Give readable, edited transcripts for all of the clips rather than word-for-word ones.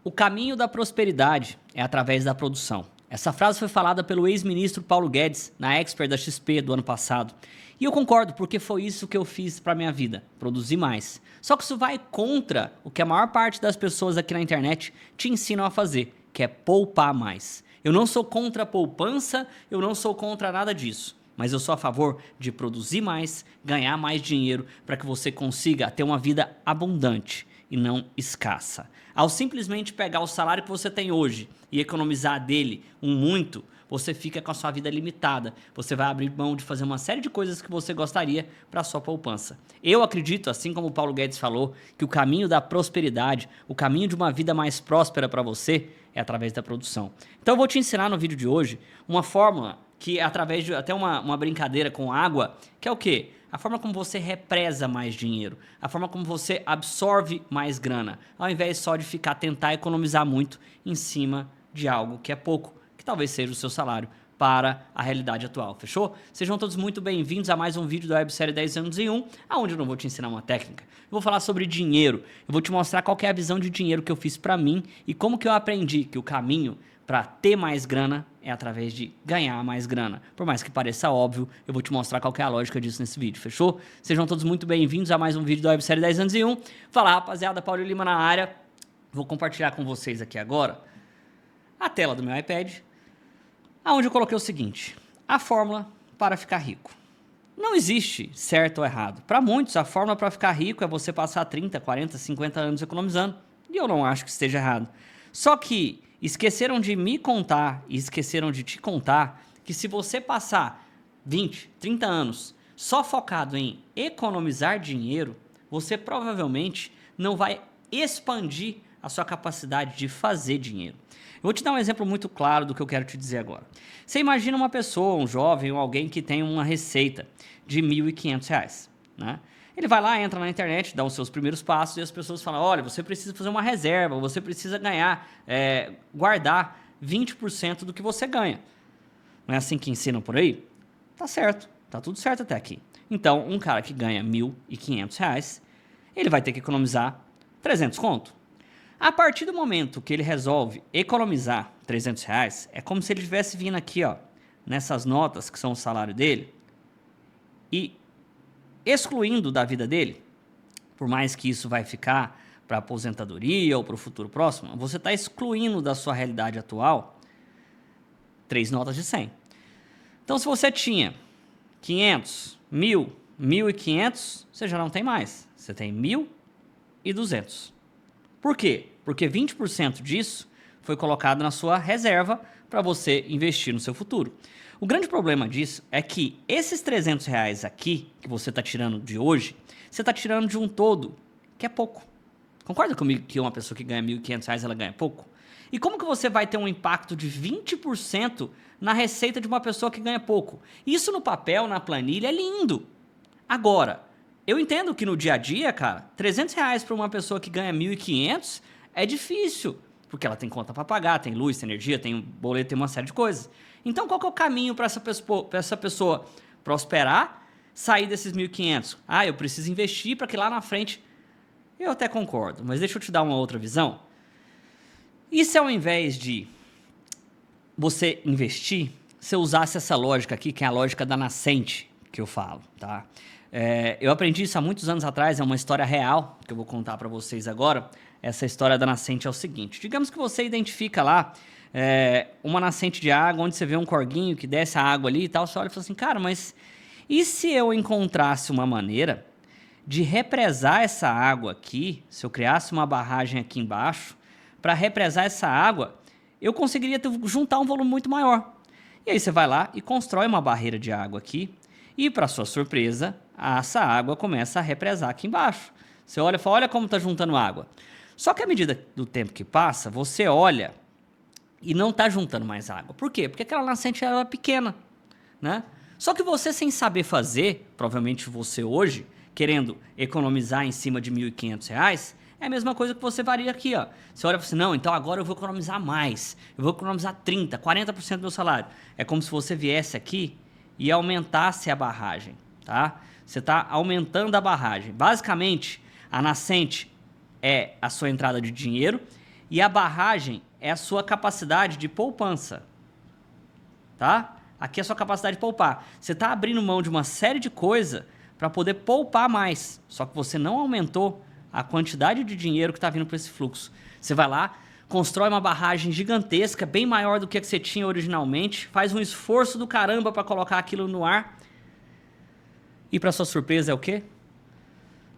O caminho da prosperidade é através da produção. Essa frase foi falada pelo ex-ministro Paulo Guedes na Expert da XP do ano passado. E eu concordo, porque foi isso que eu fiz para minha vida, produzir mais. Só que isso vai contra o que a maior parte das pessoas aqui na internet te ensinam a fazer, que é poupar mais. Eu não sou contra a poupança, eu não sou contra nada disso. Mas eu sou a favor de produzir mais, ganhar mais dinheiro para que você consiga ter uma vida abundante e não escassa. Ao simplesmente pegar o salário que você tem hoje e economizar dele muito, você fica com a sua vida limitada. Você vai abrir mão de fazer uma série de coisas que você gostaria para a sua poupança. Eu acredito, assim como o Paulo Guedes falou, que o caminho da prosperidade, o caminho de uma vida mais próspera para você é através da produção. Então eu vou te ensinar no vídeo de hoje uma fórmula que é através de até uma brincadeira com água, que é o quê? A forma como você represa mais dinheiro, a forma como você absorve mais grana, ao invés só de tentar economizar muito em cima de algo que é pouco, que talvez seja o seu salário para a realidade atual, fechou? Sejam todos muito bem-vindos a mais um vídeo da websérie 10 anos em 1, onde eu não vou te ensinar uma técnica, eu vou falar sobre dinheiro, eu vou te mostrar qual que é a visão de dinheiro que eu fiz para mim e como que eu aprendi que o caminho para ter mais grana é através de ganhar mais grana. Por mais que pareça óbvio, eu vou te mostrar qual que é a lógica disso nesse vídeo, fechou? Sejam todos muito bem-vindos a mais um vídeo da websérie 10 anos em 1. Fala, rapaziada, Paulo Lima na área. Vou compartilhar com vocês aqui agora a tela do meu iPad, onde eu coloquei o seguinte: a fórmula para ficar rico. Não existe certo ou errado. Para muitos, a fórmula para ficar rico é você passar 30, 40, 50 anos economizando. E eu não acho que esteja errado. Só que esqueceram de me contar e esqueceram de te contar que se você passar 20, 30 anos só focado em economizar dinheiro, você provavelmente não vai expandir a sua capacidade de fazer dinheiro. Eu vou te dar um exemplo muito claro do que eu quero te dizer agora. Você imagina uma pessoa, um jovem ou alguém que tem uma receita de R$ 1.500, né? Ele vai lá, entra na internet, dá os seus primeiros passos e as pessoas falam: olha, você precisa fazer uma reserva, você precisa guardar 20% do que você ganha. Não é assim que ensinam por aí? Tá certo, tá tudo certo até aqui. Então, um cara que ganha R$ 1.500, ele vai ter que economizar 300 conto. A partir do momento que ele resolve economizar R$ 300, é como se ele estivesse vindo aqui, ó, nessas notas que são o salário dele, e excluindo da vida dele, por mais que isso vai ficar para aposentadoria ou para o futuro próximo, você está excluindo da sua realidade atual 3 notas de 100. Então, se você tinha 500, 1.000, 1.500, você já não tem mais. Você tem 1.200. Por quê? Porque 20% disso foi colocado na sua reserva para você investir no seu futuro. O grande problema disso é que esses R$ 300 aqui, que você está tirando de hoje, você está tirando de um todo que é pouco. Concorda comigo que uma pessoa que ganha R$ 1.500, ela ganha pouco? E como que você vai ter um impacto de 20% na receita de uma pessoa que ganha pouco? Isso no papel, na planilha, é lindo. Agora, eu entendo que no dia a dia, cara, R$ 300 para uma pessoa que ganha 1.500 é difícil, porque ela tem conta para pagar, tem luz, tem energia, tem boleto, tem uma série de coisas. Então, qual que é o caminho para essa pessoa prosperar, sair desses 1.500? Ah, eu preciso investir para que lá na frente... Eu até concordo, mas deixa eu te dar uma outra visão. E se ao invés de você investir, você usasse essa lógica aqui, que é a lógica da nascente que eu falo, tá? Eu aprendi isso há muitos anos atrás, é uma história real que eu vou contar para vocês agora. Essa história da nascente é o seguinte: digamos que você identifica lá uma nascente de água, onde você vê um corguinho que desce a água ali e tal, você olha e fala assim: cara, mas e se eu encontrasse uma maneira de represar essa água aqui, se eu criasse uma barragem aqui embaixo, para represar essa água, eu conseguiria juntar um volume muito maior. E aí você vai lá e constrói uma barreira de água aqui, e para sua surpresa, essa água começa a represar aqui embaixo. Você olha e fala: olha como está juntando água. Só que à medida do tempo que passa, você olha e não está juntando mais água. Por quê? Porque aquela nascente era pequena, né? Só que você, sem saber fazer, provavelmente você hoje, querendo economizar em cima de R$ 1.500, é a mesma coisa que você faria aqui, ó. Você olha e fala assim: não, então agora eu vou economizar mais. Eu vou economizar 30%, 40% do meu salário. É como se você viesse aqui e aumentasse a barragem, tá? Você está aumentando a barragem. Basicamente, a nascente é a sua entrada de dinheiro E a barragem é a sua capacidade de poupança, tá? Aqui é a sua capacidade de poupar. Você está abrindo mão de uma série de coisas para poder poupar mais. Só que você não aumentou a quantidade de dinheiro que está vindo para esse fluxo. Você vai lá, constrói uma barragem gigantesca, bem maior do que a que você tinha originalmente, faz um esforço do caramba para colocar aquilo no ar. E para sua surpresa é o quê?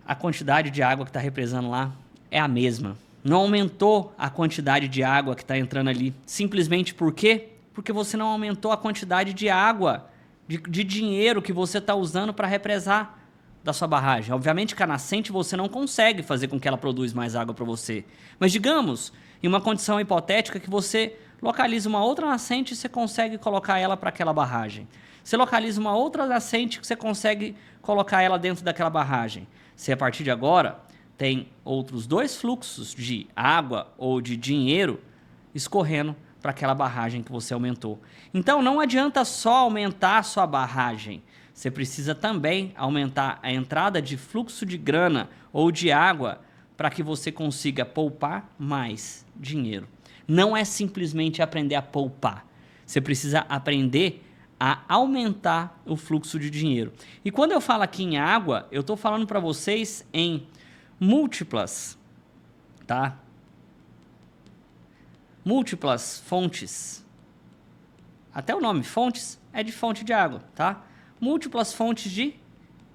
A quantidade de água que está represando lá é a mesma. Não aumentou a quantidade de água que está entrando ali. Simplesmente por quê? Porque você não aumentou a quantidade de água, de dinheiro que você está usando para represar da sua barragem. Obviamente que a nascente você não consegue fazer com que ela produza mais água para você. Mas digamos, em uma condição hipotética que você localiza uma outra nascente e você consegue colocar ela para aquela barragem. Você localiza uma outra nascente que você consegue colocar ela dentro daquela barragem. Você, a partir de agora, tem outros 2 fluxos de água ou de dinheiro escorrendo para aquela barragem que você aumentou. Então, não adianta só aumentar a sua barragem. Você precisa também aumentar a entrada de fluxo de grana ou de água para que você consiga poupar mais dinheiro. Não é simplesmente aprender a poupar. Você precisa aprender a aumentar o fluxo de dinheiro. E quando eu falo aqui em água, eu estou falando para vocês em múltiplas, tá? Múltiplas fontes. Até o nome fontes é de fonte de água, tá? Múltiplas fontes de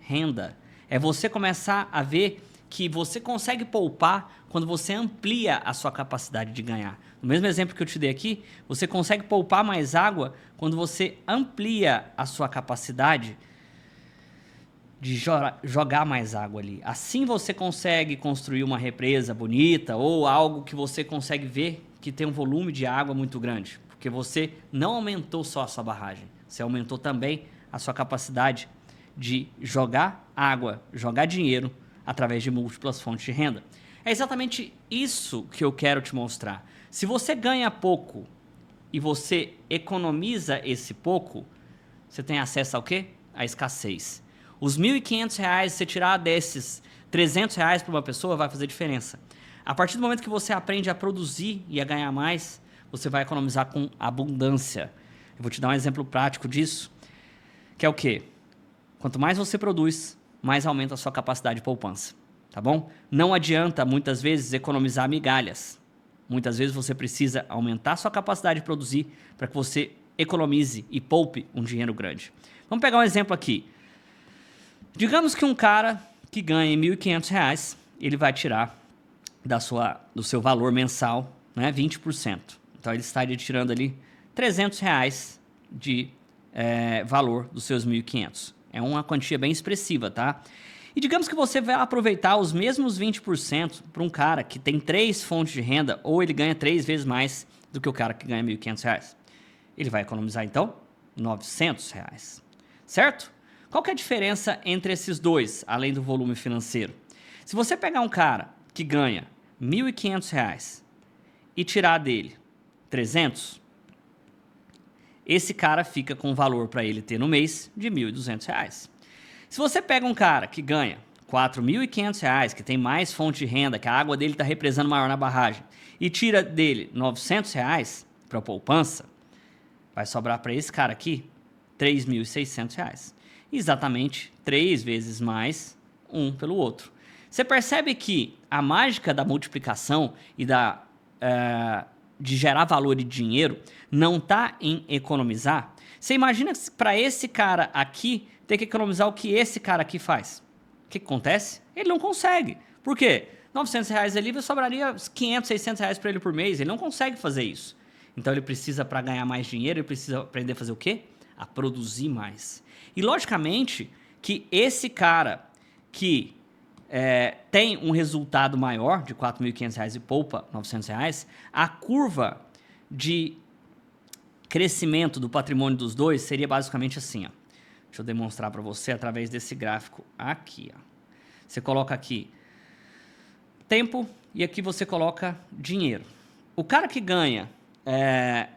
renda. É você começar a ver que você consegue poupar quando você amplia a sua capacidade de ganhar. No mesmo exemplo que eu te dei aqui, você consegue poupar mais água quando você amplia a sua capacidade de jogar mais água ali. Assim você consegue construir uma represa bonita ou algo que você consegue ver que tem um volume de água muito grande. Porque você não aumentou só a sua barragem, você aumentou também a sua capacidade de jogar água, jogar dinheiro através de múltiplas fontes de renda. É exatamente isso que eu quero te mostrar. Se você ganha pouco e você economiza esse pouco, você tem acesso ao quê? À escassez. Os R$ 1.500, você tirar desses R$ 300 para uma pessoa, vai fazer diferença. A partir do momento que você aprende a produzir e a ganhar mais, você vai economizar com abundância. Eu vou te dar um exemplo prático disso, que é o quê? Quanto mais você produz, mais aumenta a sua capacidade de poupança, tá bom? Não adianta, muitas vezes, economizar migalhas. Muitas vezes você precisa aumentar a sua capacidade de produzir para que você economize e poupe um dinheiro grande. Vamos pegar um exemplo aqui. Digamos que um cara que ganha R$ 1.500, ele vai tirar do seu valor mensal, né, 20%. Então ele estaria tirando ali R$ 300 de valor dos seus 1.500. É uma quantia bem expressiva, tá? E digamos que você vai aproveitar os mesmos 20% para um cara que tem 3 fontes de renda ou ele ganha 3 vezes mais do que o cara que ganha R$ 1.500. Ele vai economizar, então, R$ 900, certo? Qual que é a diferença entre esses dois, além do volume financeiro? Se você pegar um cara que ganha R$ 1.500 e tirar dele 300, esse cara fica com um valor para ele ter no mês de R$ 1.200. Se você pega um cara que ganha R$ 4.500, que tem mais fonte de renda, que a água dele está represando maior na barragem, e tira dele R$ 900 para poupança, vai sobrar para esse cara aqui R$ 3.600. Exatamente 3 vezes mais um pelo outro. Você percebe que a mágica da multiplicação e de gerar valor e dinheiro não está em economizar? Você imagina para esse cara aqui ter que economizar o que esse cara aqui faz. O que acontece? Ele não consegue. Por quê? R$ 900 ali sobraria 500, 600 reais para ele por mês. Ele não consegue fazer isso. Então ele precisa, para ganhar mais dinheiro, ele precisa aprender a fazer o quê? A produzir mais. E logicamente que esse cara que tem um resultado maior de R$ 4.500 e poupa R$ 900, a curva de crescimento do patrimônio dos dois seria basicamente assim, ó. Deixa eu demonstrar para você através desse gráfico aqui, ó. Você coloca aqui tempo e aqui você coloca dinheiro. O cara que ganha R$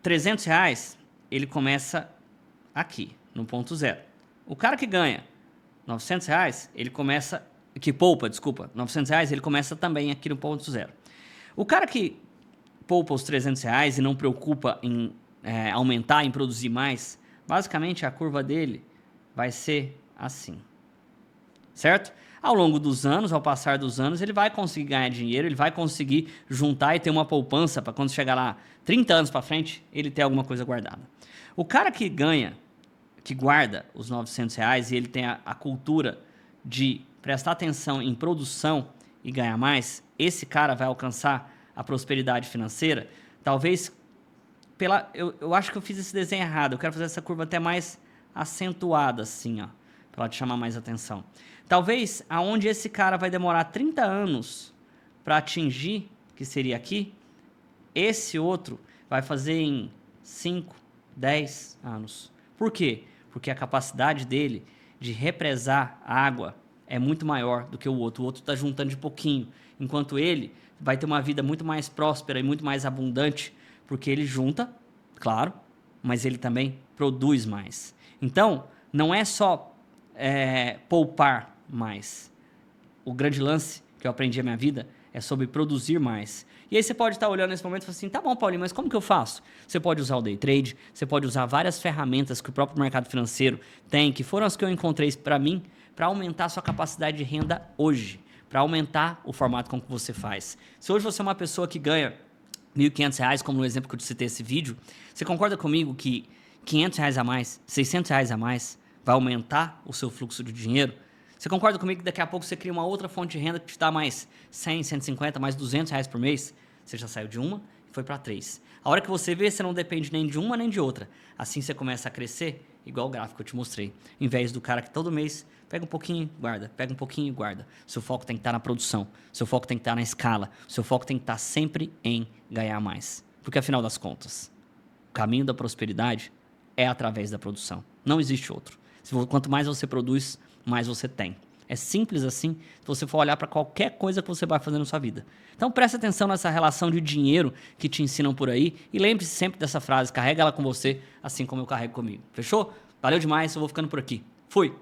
300, ele começa aqui, no ponto zero. O cara que ganha R$ 900, ele começa... Que poupa, desculpa, R$ 900, ele começa também aqui no ponto zero. O cara que poupa os R$ 300 e não preocupa em aumentar, em produzir mais, basicamente a curva dele vai ser assim, certo? Ao longo dos anos, ao passar dos anos, ele vai conseguir ganhar dinheiro, ele vai conseguir juntar e ter uma poupança para quando chegar lá 30 anos para frente, ele ter alguma coisa guardada. O cara que ganha, que guarda os R$ 900 e ele tem a cultura de prestar atenção em produção e ganhar mais, esse cara vai alcançar a prosperidade financeira, talvez eu acho que eu fiz esse desenho errado, eu quero fazer essa curva até mais acentuada assim, ó, para ela te chamar mais atenção. Talvez aonde esse cara vai demorar 30 anos para atingir, que seria aqui, esse outro vai fazer em 5, 10 anos. Por quê? Porque a capacidade dele de represar água é muito maior do que o outro. O outro está juntando de pouquinho, enquanto ele vai ter uma vida muito mais próspera e muito mais abundante, porque ele junta, claro, mas ele também produz mais. Então, não é só poupar mais. O grande lance que eu aprendi na minha vida é sobre produzir mais. E aí você pode estar olhando nesse momento e falar assim, tá bom, Paulinho, mas como que eu faço? Você pode usar o day trade, você pode usar várias ferramentas que o próprio mercado financeiro tem, que foram as que eu encontrei para mim, para aumentar a sua capacidade de renda hoje, para aumentar o formato com que você faz. Se hoje você é uma pessoa que ganha R$ 1.500, como no exemplo que eu te citei esse vídeo, você concorda comigo que R$ 500 a mais, R$ 600 a mais, vai aumentar o seu fluxo de dinheiro? Você concorda comigo que daqui a pouco você cria uma outra fonte de renda que te dá mais 100, 150, mais R$ 200 por mês? Você já saiu de uma e foi para 3. A hora que você vê, você não depende nem de uma nem de outra. Assim você começa a crescer, igual o gráfico que eu te mostrei. Em vez do cara que todo mês pega um pouquinho e guarda, pega um pouquinho e guarda. Seu foco tem que estar na produção, seu foco tem que estar na escala, seu foco tem que estar sempre em ganhar mais. Porque afinal das contas, o caminho da prosperidade é através da produção. Não existe outro. Quanto mais você produz, mais você tem. É simples assim, se você for olhar para qualquer coisa que você vai fazer na sua vida. Então preste atenção nessa relação de dinheiro que te ensinam por aí e lembre-se sempre dessa frase, carrega ela com você, assim como eu carrego comigo. Fechou? Valeu demais, eu vou ficando por aqui. Fui!